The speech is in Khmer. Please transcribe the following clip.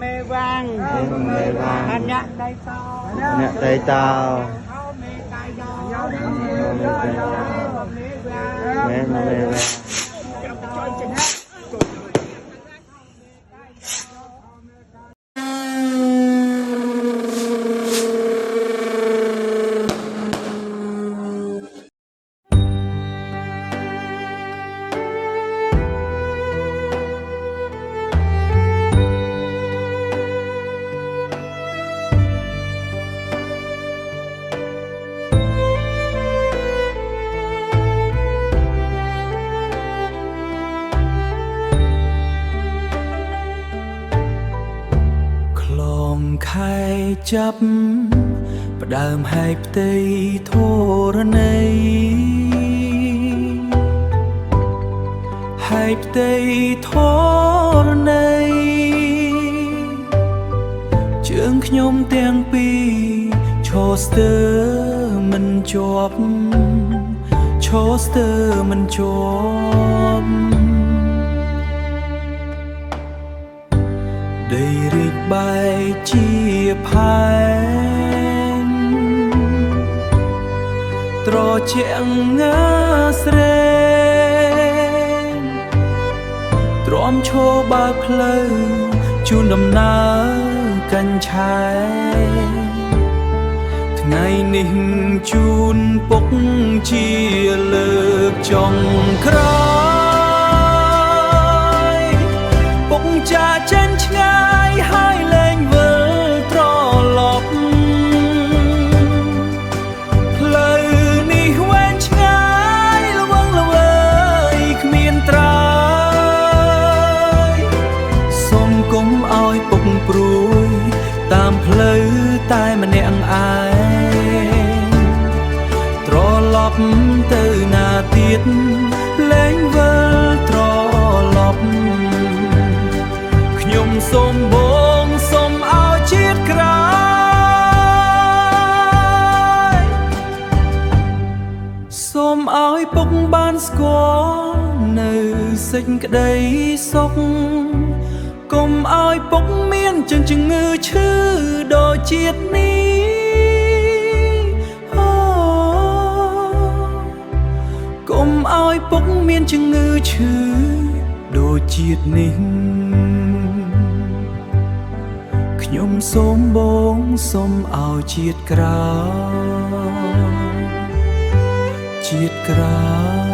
mê vang anh nhắc đây tao mê vang ខែចាប់ផ្ដើមហែកផ្ទៃធរណីហែកផ្ទៃធរណីជើងខ្ញុំទាំងពីរឈរស្ទើរមិនជាប់ឈរស្ទើរមិនជាប់ដីរីកបែកជាផែនត្រជាក់ងើស្រែងទ្រាំឈរបើកផ្លូវជូនដំណើរកញ្ឆែថ្ងៃនេះជូនពុកជាលើកចុងក្រោយពុកចាចេញឆ្ងាយហើយលែងវិលត្រឡប់ផ្លូវនេះវែងឆ្ងាយល្វឹងល្វើយគ្មានត្រើយសូមកុំឲ្យពុកព្រួយតាមផ្លូវតែម្នាក់ឯងត្រឡប់ទៅណាទៀតលែងវិលត្រឡប់ខ្ញុំសូមបងសូមឲ្យជាតិក្រោយសូមឲ្យពុកបានស្គាល់នៅសេចក្តីសុខកុំឲ្យពុកមានជំងឺឈឺដូចជាតិនេះអូកុំឲ្យពុកមានជំងឺឈឺដូចជាតិនេះខ្ញុំសូមបងសូមឲ្យជាតិក្រោយជាតិក្រោយ